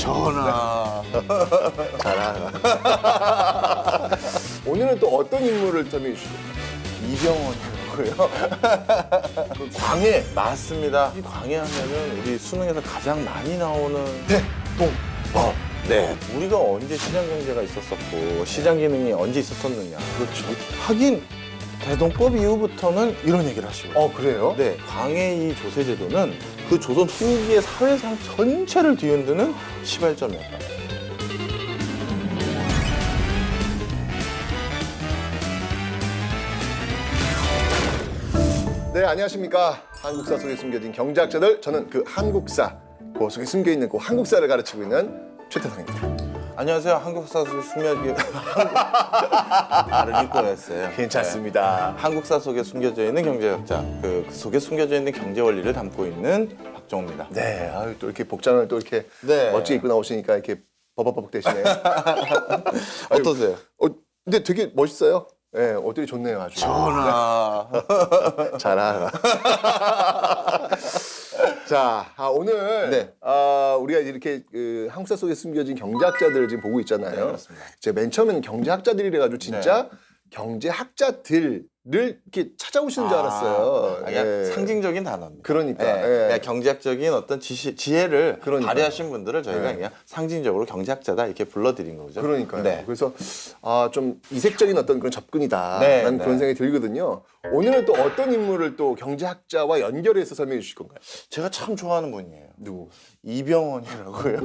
전하. 자라. 오늘은 또 어떤 인물을 설명해 주시죠? 이병헌이라고요. 그 광해. 맞습니다. 이 광해 하면은 우리 수능에서 가장 많이 나오는 대동법. 네. 우리가 언제 시장 경제가 있었었고 시장 기능이 언제 있었었느냐. 그렇죠. 하긴 대동법 이후부터는 이런 얘기를 하시고. 그래요? 네. 광해 이 조세제도는 그 조선 후기의 사회상 전체를 뒤흔드는 시발점이었다. 네, 안녕하십니까. 한국사 속에 숨겨진 경제학자들. 저는 그 한국사, 그 속에 숨겨있는 그 한국사를 가르치고 있는 최태성입니다. 안녕하세요. 한국사 속에 숨겨진 말을 잊고 했어요. 괜찮습니다. 한국사 속에 숨겨져 있는 경제학자, 그 속에 숨겨져 있는 경제 원리를 담고 있는 박정우입니다. 네, 아유, 또 이렇게 복장을 또 이렇게 네. 멋지게 입고 나오시니까 이렇게 버벅버벅 되시네. 어떠세요? 근데 되게 멋있어요. 네, 옷들이 좋네요, 아주. 전하. 자라. 자, 오늘 네. 우리가 이렇게 그 한국사 속에 숨겨진 경제학자들을 지금 보고 있잖아요. 네, 그렇습니다. 제가 맨 처음에는 경제학자들이래 가지고 진짜 경제학자들을 이렇게 찾아오시는 줄 알았어요. 그냥 예. 상징적인 단어입니다. 그러니까, 예, 예. 그냥 경제학적인 어떤 지혜를 그러니까요. 발휘하신 분들을 저희가 예. 그냥 상징적으로 경제학자다 이렇게 불러드린 거죠. 그러니까요. 네. 그래서 좀 이색적인 어떤 그런 접근이다라는 네, 그런 네. 생각이 들거든요. 오늘은 또 어떤 인물을 또 경제학자와 연결해서 설명해 주실 건가요? 제가 참 좋아하는 분이에요. 누구? 이병헌이라고요.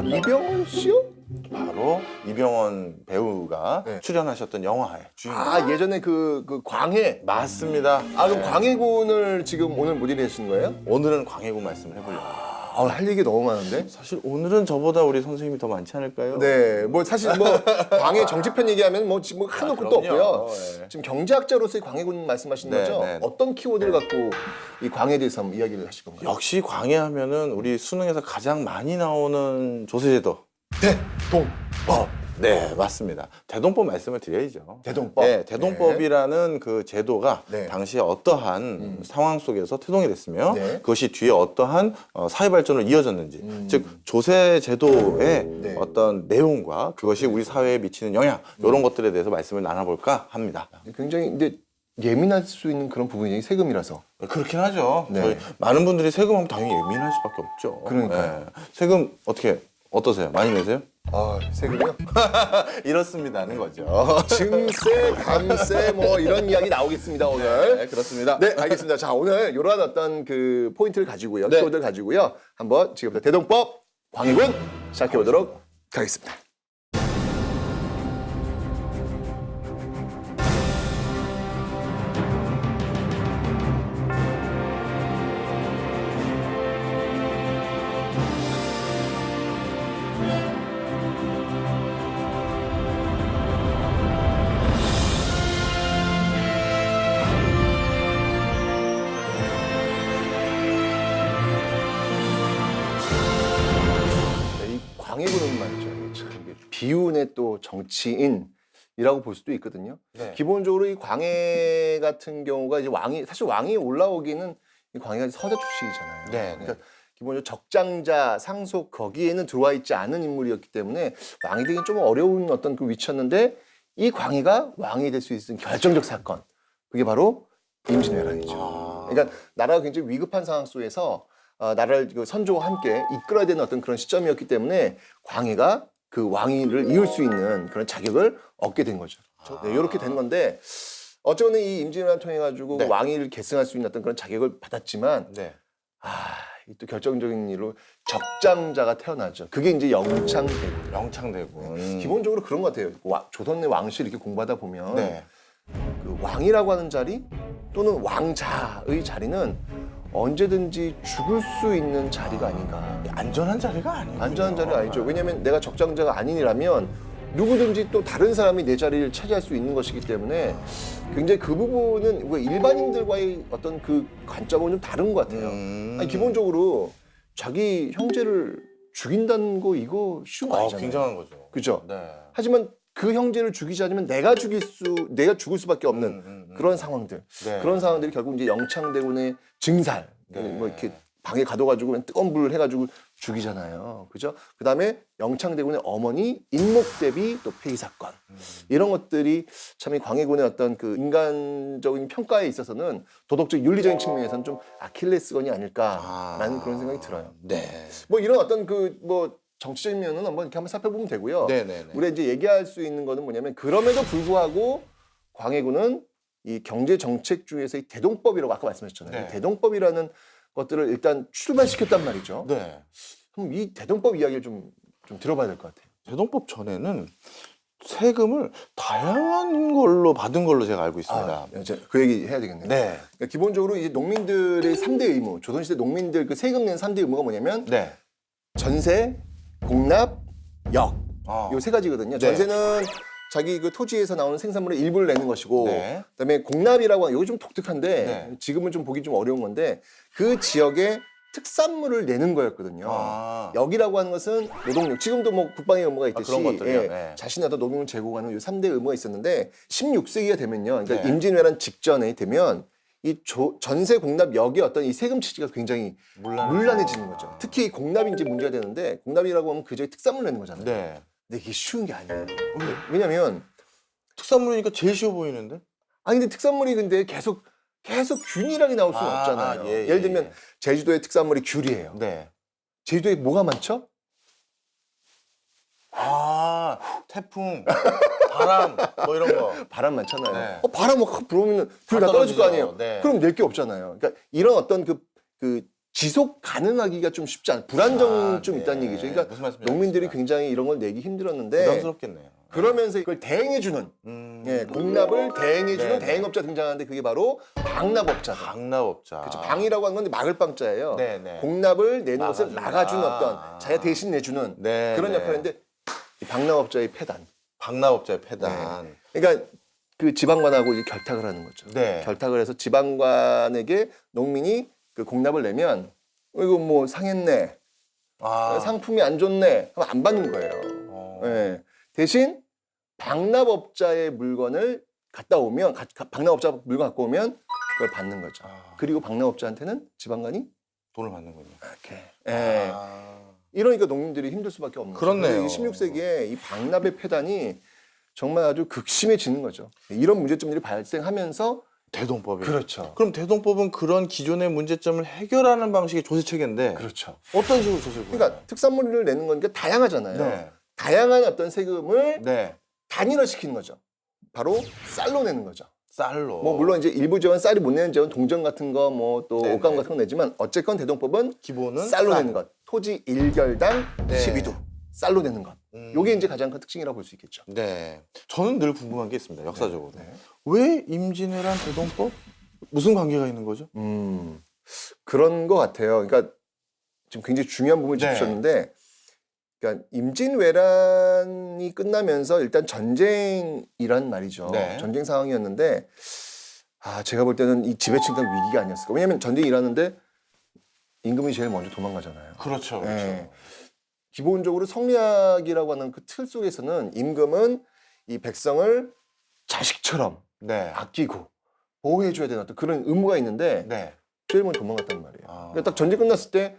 이병헌 씨요? 바로 이병헌 배우가 네. 출연하셨던 영화의 주인공. 예전에 그 광해. 맞습니다. 그럼 네. 광해군을 지금 오늘 모델이 하시는 거예요? 오늘은 광해군 말씀을 해보려고. 할 얘기 너무 많은데? 사실 오늘은 저보다 우리 선생님이 더 많지 않을까요? 네, 뭐 사실 뭐 광해 정치편 얘기하면 뭐 지금 한도 끝도 그럼요. 없고요. 네. 지금 경제학자로서의 광해군 말씀하시는 네, 거죠? 네. 어떤 키워드를 갖고 이 광해에 대해서 한번 이야기를 하실 건가요? 역시 광해하면은 우리 수능에서 가장 많이 나오는 조세제도. 대동법. 네, 맞습니다. 대동법 말씀을 드려야죠. 대동법. 네, 대동법이라는 그 제도가 네. 당시에 어떠한 상황 속에서 태동이 됐으며 네. 그것이 뒤에 어떠한 사회 발전을 이어졌는지, 즉 조세 제도의 네. 어떤 내용과 그것이 우리 사회에 미치는 영향 이런 것들에 대해서 말씀을 나눠볼까 합니다. 굉장히 근데 예민할 수 있는 그런 부분이 세금이라서. 그렇긴 하죠. 네. 저희 많은 분들이 세금하면 당연히 예민할 수밖에 없죠. 그러니까요. 세금 어떠세요? 많이 내세요? 세금이요? 이렇습니다는 거죠. 증세, 감세 뭐 이런 이야기 나오겠습니다 오늘. 네, 그렇습니다. 네, 알겠습니다. 자, 오늘 이러한 어떤 그 포인트를 가지고요, 네. 키워드를 가지고요, 한번 지금부터 대동법 광해군 시작해 보도록 하겠습니다. 이 광해군은 말이죠. 참 이게 비운의 또 정치인이라고 볼 수도 있거든요. 네. 기본적으로 이 광해 같은 경우가 이제 사실 왕이 올라오기는 이 광해가 서자 출신이잖아요. 네, 그러니까 기본적으로 적장자, 상속 거기에는 들어와 있지 않은 인물이었기 때문에 왕이 되기 좀 어려운 어떤 그 위치였는데 이 광해가 왕이 될 수 있는 결정적 사건, 그게 바로 임진왜란이죠. 그러니까 나라가 굉장히 위급한 상황 속에서 나라를 그 선조와 함께 이끌어야 되는 어떤 그런 시점이었기 때문에 광해가 그 왕위를 이을 수 있는 그런 자격을 얻게 된 거죠. 네, 이렇게 된 건데 어쩌면 이 임진왜란을 통해 가지고 네. 왕위를 계승할 수 있는 어떤 그런 자격을 받았지만 네. 이 또 결정적인 일로 적장자가 태어나죠. 그게 이제 영창대군. 영창대군. 기본적으로 그런 것 같아요. 조선의 왕실 이렇게 공부하다 보면 네. 그 왕이라고 하는 자리 또는 왕자의 자리는 언제든지 죽을 수 있는 자리가 아닌가. 안전한 자리가 아니에요. 안전한 자리가 아니죠. 왜냐하면 내가 적장자가 아니라면 누구든지 또 다른 사람이 내 자리를 차지할 수 있는 것이기 때문에 굉장히 그 부분은 일반인들과의 어떤 그 관점은 좀 다른 것 같아요. 아니, 기본적으로 자기 형제를 죽인다는 거 이거 쉬운 거 아니잖아요. 굉장한 거죠. 그죠? 네. 하지만 그 형제를 죽이지 않으면 내가 죽을 수밖에 없는 그런 상황들. 네. 그런 상황들이 결국 이제 영창대군의 증살, 네. 뭐 이렇게 방에 가둬가지고 그냥 뜨거운 불을 해가지고 죽이잖아요. 그죠? 그 다음에 영창대군의 어머니 인목대비 또 폐위 사건. 이런 것들이 참 이 광해군의 어떤 그 인간적인 평가에 있어서는 도덕적 윤리적인 측면에서는 좀 아킬레스건이 아닐까라는 그런 생각이 들어요. 네. 뭐 이런 어떤 그 뭐 정치적인 면은 한번 이렇게 한번 살펴보면 되고요. 네네네. 우리가 이제 얘기할 수 있는 거는 뭐냐면 그럼에도 불구하고 광해군은 이 경제 정책 중에서 이 대동법이라고 아까 말씀하셨잖아요. 네. 이 대동법이라는 것들을 일단 출발시켰단 말이죠. 네. 그럼 이 대동법 이야기를 좀 들어봐야 될 것 같아요. 대동법 전에는 세금을 다양한 걸로 받은 걸로 제가 알고 있습니다. 이제 그 얘기 해야 되겠네요. 네. 그러니까 기본적으로 이제 농민들의 3대 의무, 조선시대 농민들 그 세금 내는 3대 의무가 뭐냐면 네. 전세, 공납, 역. 아. 요 세 가지거든요. 네. 전세는 자기 그 토지에서 나오는 생산물의 일부를 내는 것이고, 네. 그다음에 공납이라고 하는, 여기 좀 독특한데 네. 지금은 좀 보기 좀 어려운 건데 그 지역의 특산물을 내는 거였거든요. 아. 역이라고 하는 것은 노동력. 지금도 뭐 국방의 의무가 있듯이 그런 것들이요? 예, 네. 자신의 어떤 노동을 제공하는 요 3대 의무가 있었는데 16세기가 되면요. 그러니까 네. 임진왜란 직전에 되면 이 전세 공납 역의 어떤 이 세금 체제가 굉장히 문란해지는 거죠. 특히 공납이 이제 문제가 되는데 공납이라고 하면 그 지역의 특산물 내는 거잖아요. 네. 근데 이게 쉬운 게 아니에요. 왜냐면 특산물이니까 제일 쉬워 보이는데? 아니 근데 특산물이 근데 계속 균일하게 나올 수는 없잖아요. 예, 예를 들면 제주도의 특산물이 귤이에요. 네. 제주도에 뭐가 많죠? 아, 태풍, 바람, 뭐 이런 거. 바람 많잖아요. 네. 바람 확 불어오면 귤 다 떨어질 떨어지죠. 거 아니에요. 네. 그럼 낼 게 없잖아요. 그러니까 이런 어떤 그 지속 가능하기가 좀 쉽지 않아요. 불안정이 좀 네. 있다는 얘기죠. 그러니까 무슨 말씀인지 농민들이 알겠습니다. 굉장히 이런 걸 내기 힘들었는데 부담스럽겠네요. 그러면서 이걸 대행해주는 예, 공납을 대행해주는 네. 대행업자 등장하는데 그게 바로 방납업자다. 방납업자. 그렇죠. 방이라고 하는 건데 막을 방자예요. 네, 네. 공납을 내는 것을 막아준다. 막아주는 어떤 자기가 대신 내주는 네, 그런 네. 역할인데 이 방납업자의 폐단. 방납업자의 폐단. 그러니까 그 지방관하고 이제 결탁을 하는 거죠. 네. 결탁을 해서 지방관에게 농민이 그 공납을 내면 이거 뭐 상했네, 아. 상품이 안 좋네, 하면 안 받는 거예요. 예. 대신 방납업자의 물건을 갖다 오면 방납업자 물건 갖고 오면 그걸 받는 거죠. 아. 그리고 방납업자한테는 지방관이 돈을 받는군요. 이렇게. 예. 아. 이러니까 농민들이 힘들 수밖에 없는 거죠. 그렇네요. 16세기에 이 방납의 폐단이 정말 아주 극심해지는 거죠. 이런 문제점들이 발생하면서 대동법이. 그렇죠. 그럼 대동법은 그런 기존의 문제점을 해결하는 방식의 조세체계인데 그렇죠. 어떤 식으로 조세를 그러니까 특산물을 내는 거니까 다양하잖아요. 네. 다양한 어떤 세금을 네. 단일화시키는 거죠. 바로 쌀로 내는 거죠. 쌀로. 뭐 물론 이제 일부 지역은 쌀이 못 내는 지역은 동전 같은 거 뭐 또 네네. 옷감 같은 거 내지만 어쨌건 대동법은 기본은 쌀로 쌀. 내는 것. 토지 1결당 네. 12두 쌀로 내는 것. 요게 이제 가장 큰 특징이라고 볼 수 있겠죠. 네. 저는 늘 궁금한 게 있습니다. 역사적으로. 네. 왜 임진왜란 대동법? 무슨 관계가 있는 거죠? 그런 것 같아요. 그러니까 지금 굉장히 중요한 부분을 네. 짚으셨는데, 그러니까 임진왜란이 끝나면서 일단 전쟁이란 말이죠. 네. 전쟁 상황이었는데, 제가 볼 때는 이 지배층간 위기가 아니었을까. 왜냐하면 전쟁이 일어나는데 임금이 제일 먼저 도망가잖아요. 그렇죠. 네. 기본적으로 성리학이라고 하는 그 틀 속에서는 임금은 이 백성을 자식처럼 네. 아끼고 보호해줘야 되는 어떤 그런 의무가 있는데 네. 제일 먼저 도망갔단 말이에요. 아. 그러니까 딱 전쟁 끝났을 때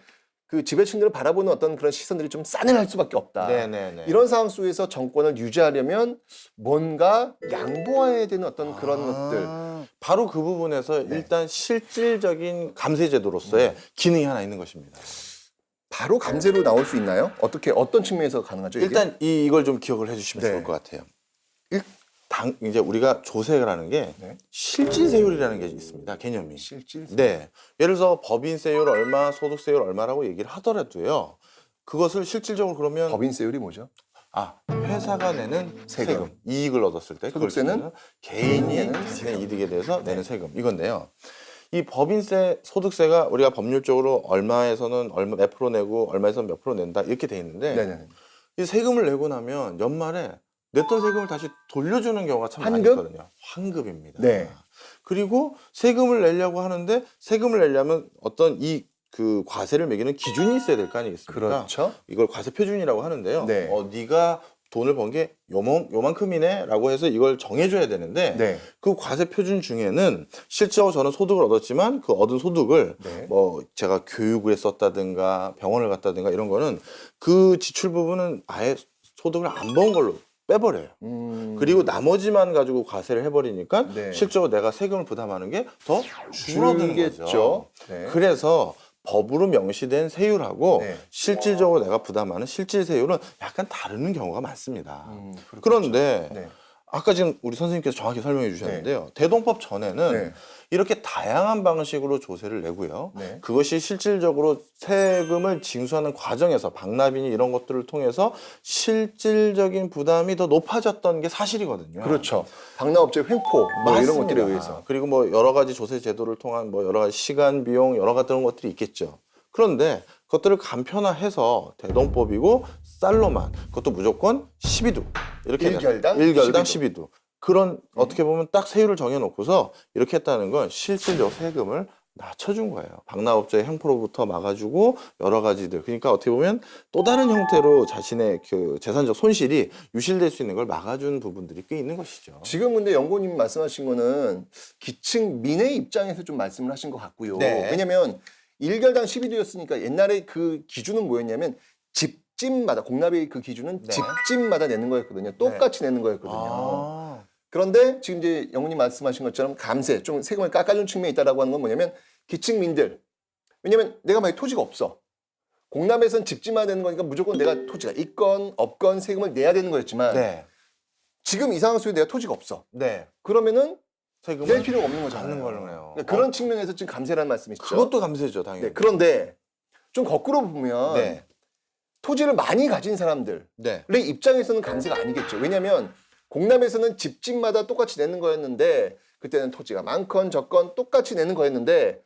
그 지배층들을 바라보는 어떤 그런 시선들이 좀 싸늘할 수밖에 없다. 네네네. 이런 상황 속에서 정권을 유지하려면 뭔가 양보해야 되는 어떤 그런 것들. 바로 그 부분에서 일단 실질적인 감세제도로서의 기능이 하나 있는 것입니다. 바로 감세로 나올 수 있나요? 어떤 측면에서 가능하죠? 이게? 일단 이걸 좀 기억을 해주시면 네. 좋을 것 같아요. 이제 우리가 조세라는 게 네. 실질세율이라는 게 있습니다. 개념이. 실질. 네. 예를 들어서 법인세율 얼마, 소득세율 얼마라고 얘기를 하더라도요. 그것을 실질적으로 그러면 법인세율이 뭐죠? 회사가 내는 세금, 이익을 얻었을 때 소득세는? 그걸 개인이 내는 자신의 이득에 대해서 내는 세금 이건데요. 이 법인세, 소득세가 우리가 법률적으로 얼마에서는 얼마 몇 프로 내고 얼마에서는 몇 프로 낸다 이렇게 돼 있는데 네네. 이 세금을 내고 나면 연말에 냈던 세금을 다시 돌려주는 경우가 참 많이 환급? 있거든요. 환급입니다. 네. 그리고 세금을 내려고 하는데 세금을 내려면 어떤 그 과세를 매기는 기준이 있어야 될 거 아니겠습니까? 그렇죠. 이걸 과세 표준이라고 하는데요. 네. 네가 돈을 번 게 요만큼이네라고 해서 이걸 정해줘야 되는데 네. 그 과세 표준 중에는 실제로 저는 소득을 얻었지만 그 얻은 소득을 네. 뭐 제가 교육에 썼다든가 병원을 갔다든가 이런 거는 그 지출 부분은 아예 소득을 안 번 걸로 빼버려요. 그리고 나머지만 가지고 과세를 해버리니까 네. 실제로 내가 세금을 부담하는 게 더 줄어드는 거죠. 줄겠죠. 네. 그래서 법으로 명시된 세율하고 네. 실질적으로 내가 부담하는 실질 세율은 약간 다른 경우가 많습니다. 그렇겠죠. 그런데 네. 아까 지금 우리 선생님께서 정확히 설명해 주셨는데요. 대동법 전에는 네. 이렇게 다양한 방식으로 조세를 내고요. 네. 그것이 실질적으로 세금을 징수하는 과정에서 박납이니 이런 것들을 통해서 실질적인 부담이 더 높아졌던 게 사실이거든요. 그렇죠. 박람업체 횡포 뭐 이런 것들에 의해서. 그리고 뭐 여러 가지 조세 제도를 통한 뭐 여러 가지 시간, 비용 여러 가지 그런 것들이 있겠죠. 그런데 그것들을 간편화해서 대동법이고 쌀로만 그것도 무조건 12두 이렇게 일결당 12두 그런 어떻게 보면 딱 세율을 정해놓고서 이렇게 했다는 건 실질적 세금을 낮춰준 거예요. 박람업자의 횡포로부터 막아주고 여러 가지들. 그러니까 어떻게 보면 또 다른 형태로 자신의 그 재산적 손실이 유실될 수 있는 걸 막아준 부분들이 꽤 있는 것이죠. 지금 근데 연구님 말씀하신 거는 기층민의 입장에서 좀 말씀을 하신 것 같고요. 네. 왜냐면 1결당 12두였으니까 옛날에 그 기준은 뭐였냐면 집집마다 공납의 그 기준은 네. 집집마다 내는 거였거든요. 똑같이 내는 거였거든요. 아, 그런데 지금 이제 영훈님 말씀하신 것처럼 감세, 좀 세금을 깎아준 측면이 있다라고 하는 건 뭐냐면 기층민들. 왜냐면 내가 만약 토지가 없어. 공납에선 집집마다 내는 거니까 무조건 내가 토지가 있건 없건 세금을 내야 되는 거였지만 네. 지금 이 상황 속에 내가 토지가 없어. 네. 그러면은 세금을 낼 필요가 없는 거잖아요. 받는 거네요. 그러니까 그런 측면에서 지금 감세라는 말씀이시죠. 그것도 감세죠, 당연히. 네, 그런데 좀 거꾸로 보면 네. 토지를 많이 가진 사람들의 네. 입장에서는 감세가 아니겠죠. 왜냐하면 공납에서는 집집마다 똑같이 내는 거였는데 그때는 토지가 많건 적건 똑같이 내는 거였는데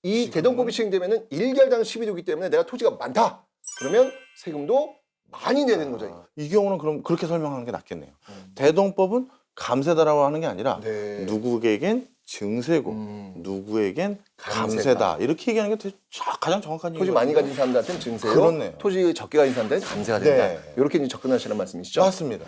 이 지금은? 대동법이 시행되면은 1결당 12두기 때문에 내가 토지가 많다. 그러면 세금도 많이 내야 되는 거죠. 이 경우는 그럼 그렇게 설명하는 게 낫겠네요. 대동법은 감세다라고 하는 게 아니라 네. 누구에겐 증세고 누구에겐 감세다. 이렇게 얘기하는 게 가장 정확한 토지 얘기거든요. 많이 가진 사람들한테는 증세요. 그렇네요. 토지 적게 가진 사람들은 감세가 된다. 네. 이렇게 이제 접근하시는 말씀이시죠. 맞습니다.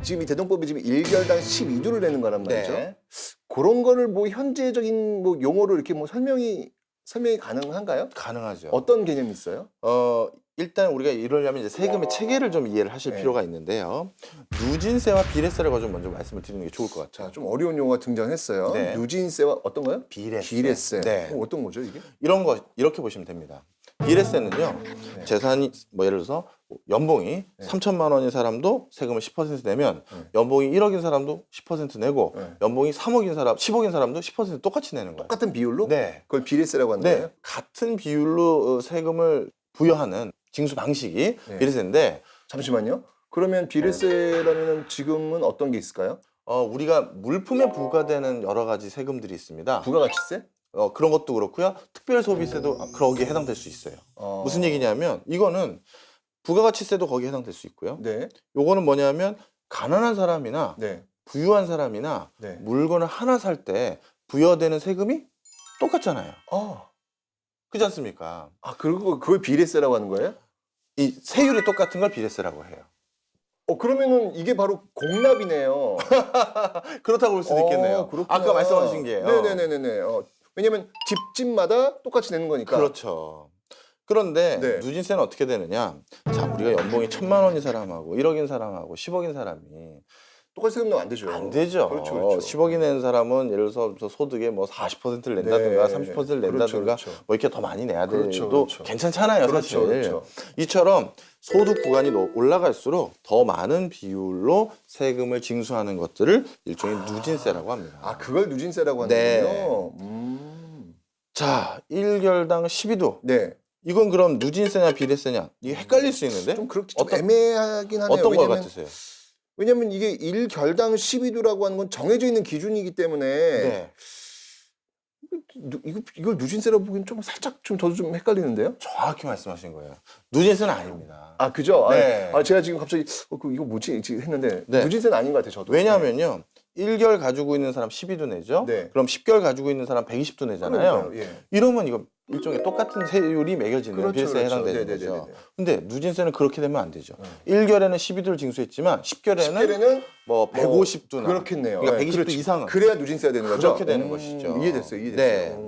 지금 이 대동법이 지금 1결당 12두를 내는 거란 말이죠. 네. 그런 거를 뭐 현재적인 뭐 용어로 이렇게 뭐 설명이 가능한가요? 가능하죠. 어떤 개념이 있어요? 일단 우리가 이러려면 이제 세금의 체계를 좀 이해를 하실 네. 필요가 있는데요. 누진세와 비례세를 좀 먼저 말씀을 드리는 게 좋을 것 같아요. 자, 좀 어려운 용어가 등장했어요. 네. 누진세와 어떤 거요? 비례세. 비례세. 네. 어떤 거죠, 이게? 이런 거 이렇게 보시면 됩니다. 비례세는요. 네. 재산이 뭐 예를 들어서 연봉이 3천만 원인 사람도 세금을 10% 내면 연봉이 1억인 사람도 10% 내고 네. 연봉이 3억인 사람, 10억인 사람도 10% 똑같이 내는 거예요. 똑같은 비율로? 네. 그걸 비례세라고 하는 네. 거예요? 같은 비율로 세금을 부여하는 징수 방식이 네. 비례세인데 잠시만요. 그러면 비례세라면 지금은 어떤 게 있을까요? 우리가 물품에 부과되는 여러 가지 세금들이 있습니다. 부가가치세? 그런 것도 그렇고요. 특별소비세도 거기에 해당될 수 있어요. 무슨 얘기냐면 이거는 부가가치세도 거기에 해당될 수 있고요. 네. 요거는 뭐냐면 가난한 사람이나 네. 부유한 사람이나 네. 물건을 하나 살 때 부여되는 세금이 똑같잖아요. 그렇지 않습니까? 그리고 그걸 비례세라고 하는 거예요? 이 세율이 똑같은 걸 비례세라고 해요. 그러면은 이게 바로 공납이네요. 그렇다고 볼 수도 있겠네요. 그렇구나. 아까 말씀하신 게. 네네네네. 왜냐면 집집마다 똑같이 내는 거니까. 그렇죠. 그런데 네. 누진세는 어떻게 되느냐? 자, 우리가 연봉이 1,000만 원인 사람하고 1억인 사람하고 10억인 사람이 똑같이 세금 내면 안 되죠. 안 되죠. 그렇죠, 그렇죠. 10억이 낸 사람은 예를 들어서 저 소득의 뭐 40%를 낸다든가 네. 30%를 그렇죠, 낸다든가 그렇죠. 뭐 이렇게 더 많이 내야 돼도 그렇죠, 그렇죠. 괜찮잖아요, 그렇죠, 사실. 그렇죠. 이처럼 소득 구간이 올라갈수록 더 많은 비율로 세금을 징수하는 것들을 일종의 누진세라고 합니다. 그걸 누진세라고 네. 하는군요. 자, 1결당 12도. 네. 이건 그럼 누진세냐 비례세냐? 이게 헷갈릴 수 있는데 좀 그렇게 좀 어떤- 애매하긴 하네요. 어떤 거 왜냐면 같으세요? 왜냐하면 이게 1결당 12도라고 하는 건 정해져 있는 기준이기 때문에 네. 이걸 누진세라고 보기엔 좀 살짝 저도 좀 헷갈리는데요. 정확히 말씀하신 거예요. 누진세는 아닙니다. 아 그죠? 네. 제가 지금 갑자기 이거 뭐지 지금 했는데 네. 누진세는 아닌 것 같아요. 저도. 왜냐하면요. 1개월 가지고 있는 사람 12도 내죠. 네. 그럼 10개월 가지고 있는 사람 120도 내잖아요. 그러니까요. 예. 이러면 이거 일종의 똑같은 세율이 매겨지는 그렇죠, 비례세에 그렇죠. 해당되는 네네네네. 거죠. 근데 누진세는 그렇게 되면 안 되죠. 1개월에는 12도를 징수했지만 10개월에는 10개월에는 뭐 150도나 그렇겠네요. 그러니까 네, 120도 그렇지. 이상은 그래야 누진세가 되는 거죠. 그렇게 되는 것이죠. 이해됐어요. 네.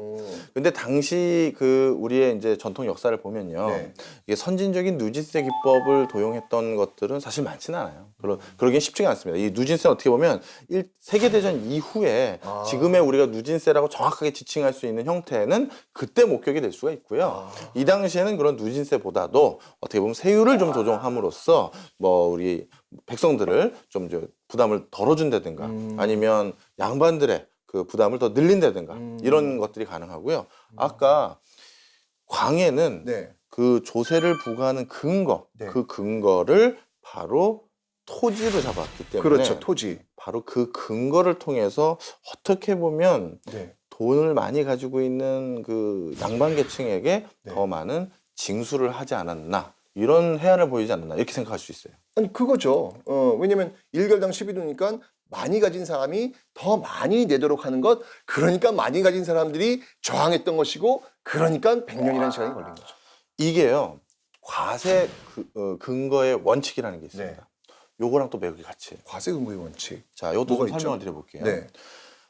근데 당시 그 우리의 이제 전통 역사를 보면요. 네. 이게 선진적인 누진세 기법을 도용했던 것들은 사실 많지는 않아요. 그러기엔 쉽지가 않습니다. 이 누진세는 어떻게 보면 세계대전 이후에 지금의 우리가 누진세라고 정확하게 지칭할 수 있는 형태는 그때 목격이 될 수가 있고요. 이 당시에는 그런 누진세보다도 어떻게 보면 세율을 좀 조정함으로써 뭐 우리 백성들을 좀 부담을 덜어준다든가 아니면 양반들의 그 부담을 더 늘린다든가 이런 것들이 가능하고요. 아까 광해는 네. 그 조세를 부과하는 근거, 네. 그 근거를 바로 토지로 잡았기 때문에 그렇죠. 토지. 바로 그 근거를 통해서 어떻게 보면 네. 돈을 많이 가지고 있는 그 양반 계층에게 네. 더 많은 징수를 하지 않았나 이런 해안을 보이지 않았나 이렇게 생각할 수 있어요. 아니 그거죠. 왜냐면 1결당 12도니까 많이 가진 사람이 더 많이 내도록 하는 것, 그러니까 많이 가진 사람들이 저항했던 것이고, 그러니까 100년이라는 시간이 걸린 거죠. 이게요 과세 근거의 원칙이라는 게 있습니다. 네. 요거랑 또 매우 같이. 과세 근거의 원칙. 자, 이것도 뭐가 좀 있죠? 설명을 드려볼게요. 네.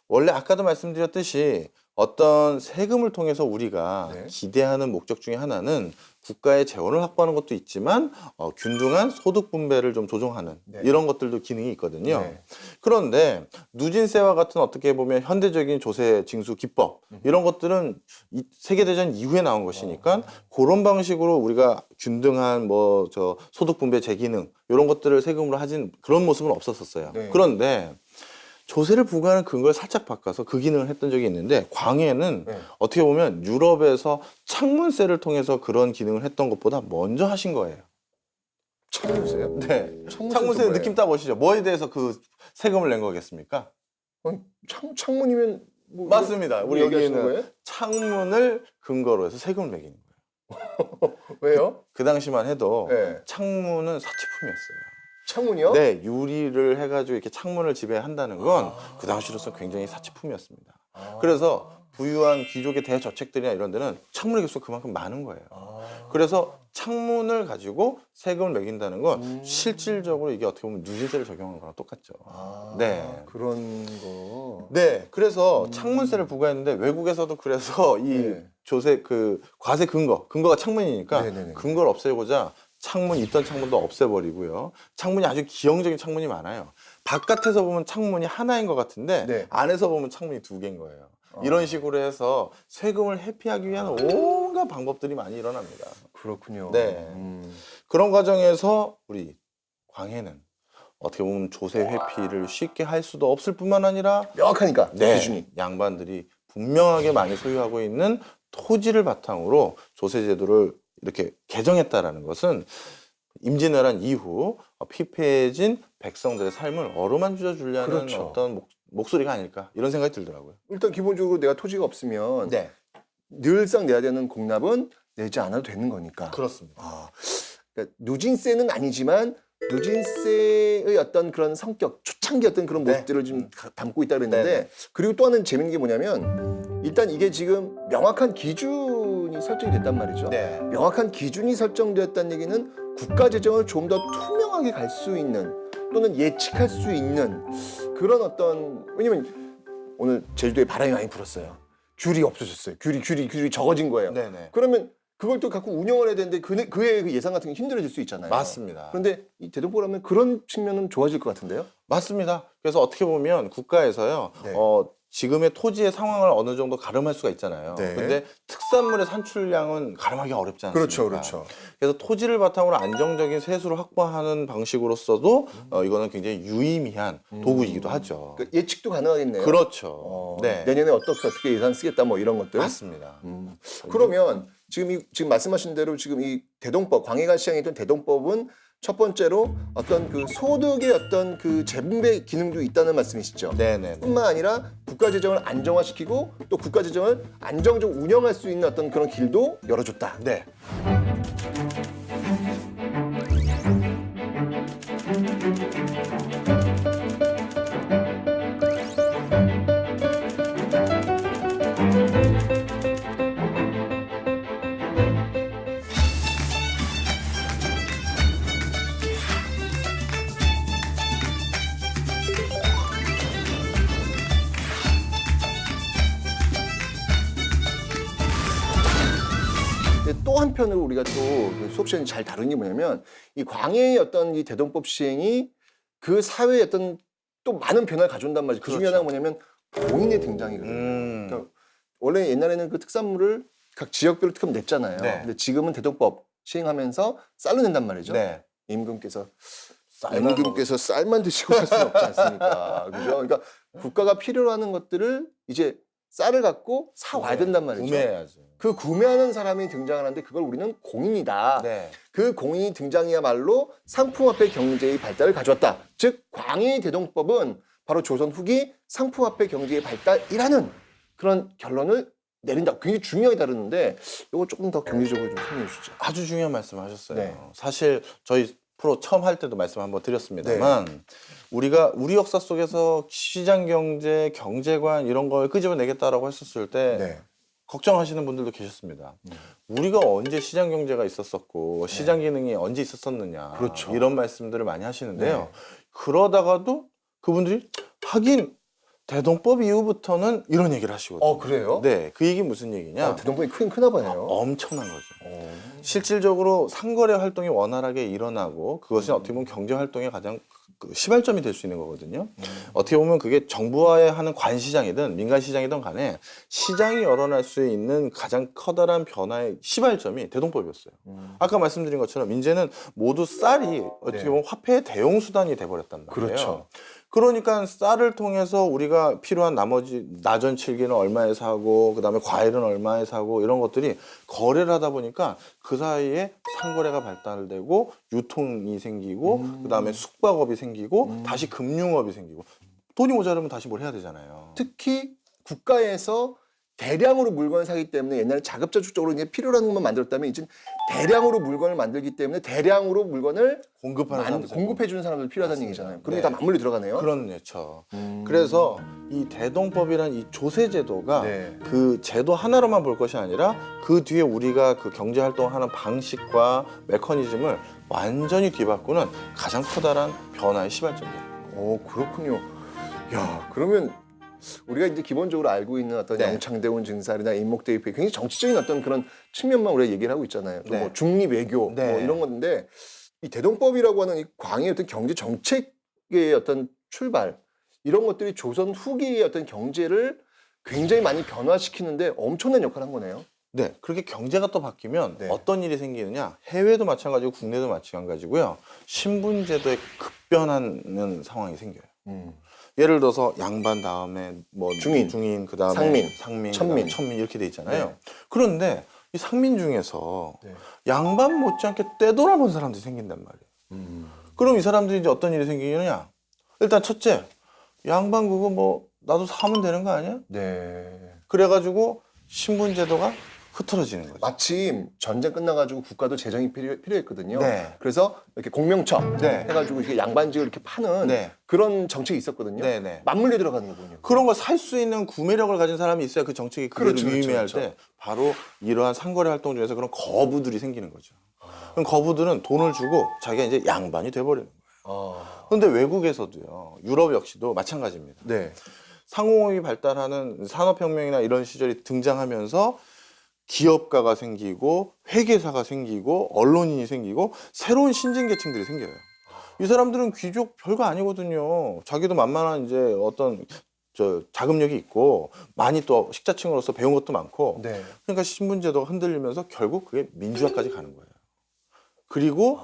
원래 아까도 말씀드렸듯이 어떤 세금을 통해서 우리가 네. 기대하는 목적 중에 하나는 국가의 재원을 확보하는 것도 있지만 균등한 소득 분배를 좀 조정하는 네. 이런 것들도 기능이 있거든요. 네. 그런데 누진세와 같은 어떻게 보면 현대적인 조세 징수 기법 이런 것들은 세계대전 이후에 나온 것이니까 그런 방식으로 우리가 균등한 뭐 소득 분배 재기능 이런 것들을 세금으로 하진 그런 모습은 없었었어요. 네. 그런데 조세를 부과하는 근거를 살짝 바꿔서 그 기능을 했던 적이 있는데 광해는 네. 어떻게 보면 유럽에서 창문세를 통해서 그런 기능을 했던 것보다 먼저 하신 거예요. 창문세요? 네. 창문세는 창문세 또 느낌 딱 오시죠? 뭐에 대해서 그 세금을 낸 거겠습니까? 뭐예요? 창문이면 뭐 맞습니다. 우리 얘기하시는 여기는 거예요? 창문을 근거로 해서 세금을 매기는 거예요. 왜요? 그 당시만 해도 네. 창문은 사치품이었어요. 창문이요? 네, 유리를 해가지고 이렇게 창문을 지배한다는 건 그 당시로서 굉장히 사치품이었습니다. 그래서 부유한 귀족의 대저택들이나 이런 데는 창문의 개수가 그만큼 많은 거예요. 그래서 창문을 가지고 세금을 매긴다는 건 실질적으로 이게 어떻게 보면 누진세를 적용하는 거랑 똑같죠. 네. 그런 거. 네, 그래서 창문세를 부과했는데 외국에서도 그래서 이 네. 조세 그 과세 근거가 창문이니까 네네네. 근거를 없애고자 있던 창문도 없애버리고요. 창문이 아주 기형적인 창문이 많아요. 바깥에서 보면 창문이 하나인 것 같은데 네. 안에서 보면 창문이 두 개인 거예요. 이런 식으로 해서 세금을 회피하기 위한 온갖 방법들이 많이 일어납니다. 그렇군요. 네. 그런 과정에서 우리 광해는 어떻게 보면 조세 회피를 쉽게 할 수도 없을 뿐만 아니라 명확하니까 기준이. 양반들이 분명하게 많이 소유하고 있는 토지를 바탕으로 조세 제도를 이렇게 개정했다라는 것은 임진왜란 이후 피폐해진 백성들의 삶을 어루만져 주려는 그렇죠. 어떤 목소리가 아닐까 이런 생각이 들더라고요. 일단 기본적으로 내가 토지가 없으면 네, 늘상 내야 되는 공납은 내지 않아도 되는 거니까. 그렇습니다. 그러니까 누진세는 아니지만 누진세의 어떤 그런 성격, 초창기 어떤 그런 네. 모습들을 좀 담고 있다 그랬는데 네, 네. 그리고 또 하나는 재밌는 게 뭐냐면 일단 이게 지금 명확한 기준이 설정이 됐단 말이죠. 네, 명확한 기준이 설정되었다는 얘기는 국가 재정을 좀 더 투명하게 갈 수 있는 또는 예측할 수 있는 그런 어떤 왜냐면 오늘 제주도에 바람이 많이 불었어요. 귤이 없어졌어요. 귤이 적어진 거예요. 네, 네. 그러면 그걸 또 갖고 운영을 해야 되는데 그의 그 예상 같은 게 힘들어질 수 있잖아요. 맞습니다. 그런데 이 대동포라면 그런 측면은 좋아질 것 같은데요? 맞습니다. 그래서 어떻게 보면 국가에서요, 네. 지금의 토지의 상황을 어느 정도 가름할 수가 있잖아요. 네. 근데 특산물의 산출량은 가름하기 어렵지 않습니까? 그렇죠. 그래서 토지를 바탕으로 안정적인 세수를 확보하는 방식으로서도 이거는 굉장히 유의미한 도구이기도 하죠. 그러니까 예측도 가능하겠네요. 그렇죠. 네, 내년에 어떻게 예산 쓰겠다 뭐 이런 것들. 맞습니다. 그러면 지금 말씀하신 대로 지금 이 대동법 광해가 시행했던 대동법은 첫 번째로 어떤 그 소득의 어떤 그 재분배 기능도 있다는 말씀이시죠. 네네. 뿐만 아니라 국가 재정을 안정화시키고 또 국가 재정을 안정적으로 운영할 수 있는 어떤 그런 길도 열어줬다. 네. 근데 또 한편으로 우리가 또 수업 시간에 잘 다룬 게 뭐냐면 이 광해의 어떤 이 대동법 시행이 그 사회에 어떤 또 많은 변화를 가져온단 말이죠. 그 중에 그렇죠. 하나가 뭐냐면 공인의 등장이거든요. 그러니까 원래 옛날에는 그 특산물을 각 지역별로 특허 냈잖아요. 네. 근데 지금은 대동법 시행하면서 쌀로 낸단 말이죠. 네. 임금께서 쌀만 임금께서 쌀만 드시고 살 수는 없지 않습니까? 그죠? 그러니까 국가가 필요로 하는 것들을 이제 쌀을 갖고 사 와야 된단 말이죠. 구매해야죠. 그 구매하는 사람이 등장하는데 그걸 우리는 공인이다. 네. 그 공인이 등장이야말로 상품화폐 경제의 발달을 가져왔다. 즉 광해의 대동법은 바로 조선 후기 상품화폐 경제의 발달이라는 그런 결론을 내린다. 굉장히 중요하게 다루는데 이거 조금 더 경제적으로 좀 설명해 주시죠. 아주 중요한 말씀하셨어요. 네. 사실 저희 프로 처음 할 때도 말씀 한번 드렸습니다만 우리가 우리 역사 속에서 시장 경제, 경제관 이런 걸 끄집어내겠다라고 했었을 때 네. 걱정하시는 분들도 계셨습니다. 우리가 언제 시장 경제가 있었었고 시장 기능이 언제 있었었느냐 그렇죠. 이런 말씀들을 많이 하시는데요. 네. 그러다가도 그분들이 하긴 대동법 이후부터는 이런 얘기를 하시거든요. 그래요? 네, 그 얘기 무슨 얘기냐? 대동법이 크나 봐요. 엄청난 거죠. 실질적으로 상거래 활동이 원활하게 일어나고 그것이 어떻게 보면 경제 활동의 가장 그 시발점이 될 수 있는 거거든요. 어떻게 보면 그게 정부와의 하는 관시장이든 민간시장이든 간에 시장이 열어날 수 있는 가장 커다란 변화의 시발점이 대동법이었어요. 아까 말씀드린 것처럼 이제는 모두 쌀이 어떻게 보면 화폐의 대용 수단이 돼버렸단 말이에요. 그렇죠. 그러니까 쌀을 통해서 우리가 필요한 나머지 나전칠기는 얼마에 사고 그다음에 과일은 얼마에 사고 이런 것들이 거래를 하다 보니까 그 사이에 상거래가 발달되고 유통이 생기고 그다음에 숙박업이 생기고 다시 금융업이 생기고 돈이 모자르면 다시 뭘 해야 되잖아요. 특히 국가에서 대량으로 물건을 사기 때문에 옛날에 자급자족적으로 이제 필요로 하는 것만 만들었다면 이제 대량으로 물건을 만들기 때문에 대량으로 물건을 공급하는 사람들 공급해 주는 사람들 필요하다는 얘기잖아요. 그럼 네. 다 맞물려 들어가네요. 그런 예처. 그래서 이 대동법이란 이 조세 제도가 네. 그 제도 하나로만 볼 것이 아니라 그 뒤에 우리가 그 경제 활동하는 방식과 메커니즘을 완전히 뒤바꾸는 가장 커다란 변화의 시발점이에요. 그렇군요. 야, 그러면 우리가 이제 기본적으로 알고 있는 어떤 네. 영창대원 증살이나 임목대위패 굉장히 정치적인 어떤 그런 측면만 우리가 얘기를 하고 있잖아요. 또 네. 뭐 중립 외교 네. 뭐 이런 건데 이 대동법이라고 하는 이 광의 어떤 경제 정책의 어떤 출발 이런 것들이 조선 후기의 어떤 경제를 굉장히 많이 변화시키는데 엄청난 역할을 한 거네요. 네, 그렇게 경제가 또 바뀌면 네. 어떤 일이 생기느냐? 해외도 마찬가지고 국내도 마찬가지고요. 신분제도에 급변하는 상황이 생겨요. 예를 들어서 양반 다음에 뭐 중인, 그다음에 상민, 천민, 천민. 이렇게 돼 있잖아요. 네. 그런데 이 상민 중에서 네. 양반 못지않게 떼돌아본 사람들이 생긴단 말이에요. 그럼 이 사람들이 이제 어떤 일이 생기느냐? 일단 첫째, 양반 그거 뭐 나도 사면 되는 거 아니야? 네. 그래가지고 신분제도가 흐트러지는 거죠. 마침 전쟁 끝나가지고 국가도 재정이 필요했거든요. 네. 그래서 이렇게 공명처 네. 해가지고 이렇게 양반직을 이렇게 파는 네. 그런 정책이 있었거든요. 네, 네. 맞물려 들어가는 거군요. 그런 걸 살 수 있는 구매력을 가진 사람이 있어야 그 정책이 그대로 그렇죠, 유의미할 그렇죠. 때 바로 이러한 상거래 활동 중에서 그런 거부들이 생기는 거죠. 그럼 거부들은 돈을 주고 자기가 이제 양반이 돼버리는 거예요. 그런데 외국에서도요, 유럽 역시도 마찬가지입니다. 네. 상호흡이 발달하는 산업혁명이나 이런 시절이 등장하면서 기업가가 생기고 회계사가 생기고 언론인이 생기고 새로운 신진계층들이 생겨요. 이 사람들은 귀족 별거 아니거든요. 자기도 만만한 이제 어떤 자금력이 있고 많이 또 식자층으로서 배운 것도 많고 네. 그러니까 신분제도가 흔들리면서 결국 그게 민주화까지 가는 거예요. 그리고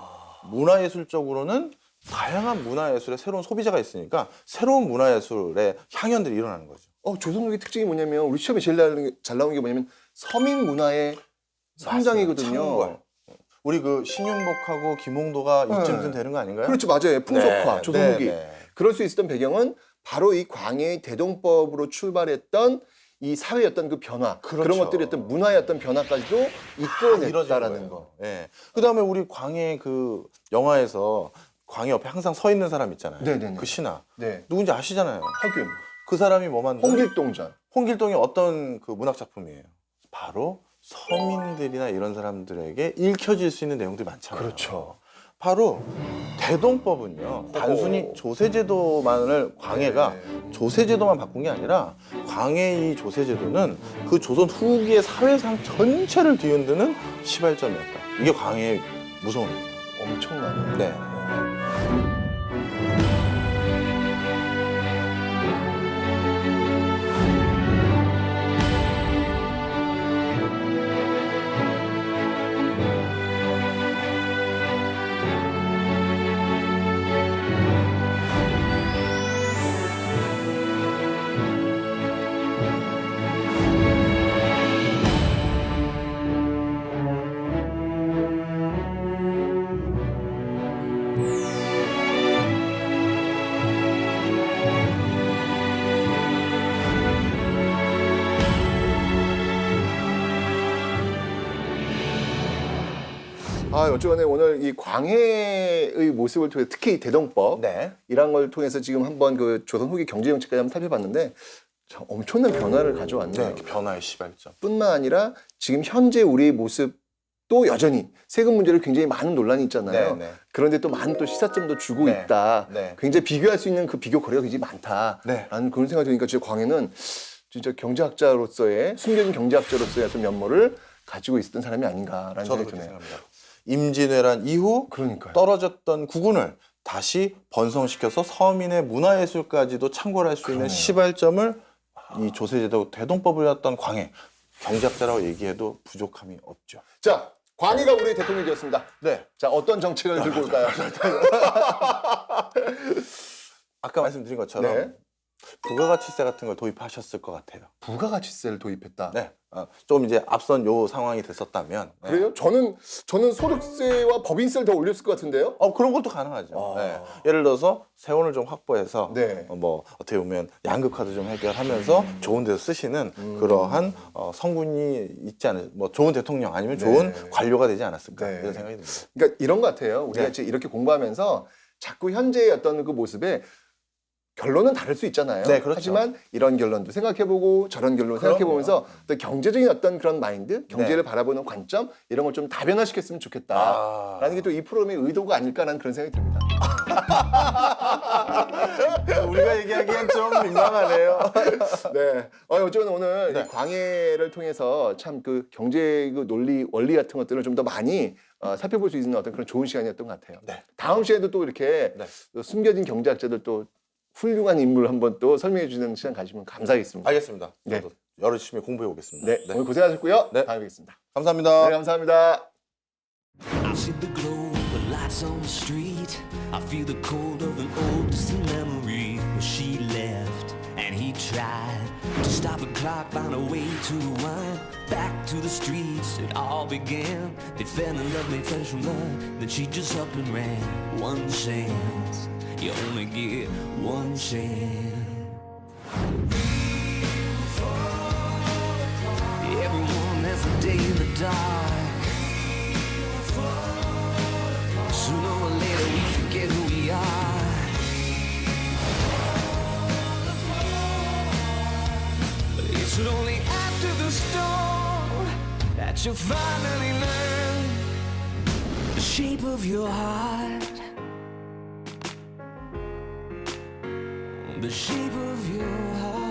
문화예술적으로는 다양한 문화예술의 새로운 소비자가 있으니까 새로운 문화예술의 향연들이 일어나는 거죠. 조선국의 특징이 뭐냐면 우리 시험에 제일 잘 나오는 게 뭐냐면 서민 문화의 성장이거든요. 창궐. 우리 그 신윤복하고 김홍도가 이쯤 되는 거 아닌가요? 그렇죠, 맞아요. 풍속화, 네, 조선 네, 후기. 네. 그럴 수 있었던 배경은 바로 이 광해의 대동법으로 출발했던 이 사회의 어떤 그 변화, 그렇죠. 그런 것들이 어떤 문화의 어떤 변화까지도 이끌어냈다라는 거. 예. 그다음에 우리 광해 그 영화에서 광해 옆에 항상 서 있는 사람 있잖아요. 네네네. 그 신하. 네. 누군지 아시잖아요. 허균, 그 사람이 뭐 만든? 홍길동전. 홍길동이 어떤 그 문학 작품이에요? 바로 서민들이나 이런 사람들에게 읽혀질 수 있는 내용들이 많잖아요. 그렇죠. 바로 대동법은요. 단순히 조세제도만을 광해가 네. 조세제도만 바꾼 게 아니라 광해의 이 조세제도는 그 조선 후기의 사회상 전체를 뒤흔드는 시발점이었다. 이게 광해의 무서움입니다. 엄청나네요. 네. 아, 어쩌네 오늘 이 광해의 모습을 통해 특히 이 대동법 네. 이런 걸 통해서 지금 한번 그 조선 후기 경제 정책까지 한번 살펴봤는데 참 엄청난 변화를 가져왔네요. 네. 변화의 시발점. 뿐만 아니라 지금 현재 우리의 모습도 여전히 세금 문제로 굉장히 많은 논란이 있잖아요. 네, 네. 그런데 또 많은 또 시사점도 주고 네, 있다. 네. 굉장히 비교할 수 있는 그 비교 거리가 굉장히 많다라는 네. 그런 생각이 드니까 진짜 광해는 진짜 경제학자로서의 숨겨진 경제학자로서의 어떤 면모를 가지고 있었던 사람이 아닌가라는 저도 생각이 그렇게 드네요. 생각합니다. 임진왜란 이후 그러니까요. 떨어졌던 구군을 다시 번성시켜서 서민의 문화예술까지도 참고를 할 수 있는 그러네요. 시발점을 이 조세제도 대동법이었던 광해 경제학자라고 얘기해도 부족함이 없죠. 자, 광해가 우리의 대통령이 되었습니다. 네. 자, 어떤 정책을 들고 올까요? 아까 말씀드린 것처럼 네. 부가가치세 같은 걸 도입하셨을 것 같아요. 부가가치세를 도입했다. 네. 좀 이제 앞선 요 상황이 됐었다면. 네. 그래요? 저는 소득세와 법인세를 더 올렸을 것 같은데요. 그런 것도 가능하죠. 아. 네. 예를 들어서 세원을 좀 확보해서 네. 뭐 어떻게 보면 양극화도 좀 해결하면서 좋은 데서 쓰시는 그러한 성분이 있지 않을 뭐 좋은 대통령 아니면 좋은 네. 관료가 되지 않았을까 네. 이런 생각이 듭니다. 그러니까 이런 것 같아요. 우리가 네. 지금 이렇게 공부하면서 자꾸 현재의 어떤 그 모습에 결론은 다를 수 있잖아요. 네, 그렇죠. 하지만 이런 결론도 생각해보고 저런 결론도 그럼요. 생각해보면서 또 경제적인 어떤 그런 마인드, 경제를 바라보는 관점 이런 걸 좀 다변화시켰으면 좋겠다라는 게 또 이 프로그램의 의도가 아닐까라는 그런 생각이 듭니다. 우리가 얘기하기엔 좀 민망하네요. 네. 어쩌면 오늘 네. 이 광해를 통해서 참 그 경제 그 논리, 원리 같은 것들을 좀 더 많이 살펴볼 수 있는 어떤 그런 좋은 시간이었던 것 같아요. 네. 다음 시간에도 또 이렇게 네. 또 숨겨진 경제학자들 또 훌륭한 인물 한번 또 설명해 주는 시간 가지면 감사하겠습니다. 알겠습니다. 네. 저도 열심히 공부해 오겠습니다. 네. 오늘 고생하셨고요. 네. 다음에 뵙겠습니다. 감사합니다. 네, 감사합니다. I see the glow of the lights on the street. I feel the cold of an old distant memory where she left and he tried to stop the clock, find a way to rewind back to the streets. It all began. They fell in love, made friends from love. Then she just up and ran. One chance, you only get one chance. Everyone has a day in the dark. Sooner or later we forget who we are. It's only after the storm that you finally learn the shape of your heart. The shape of your heart.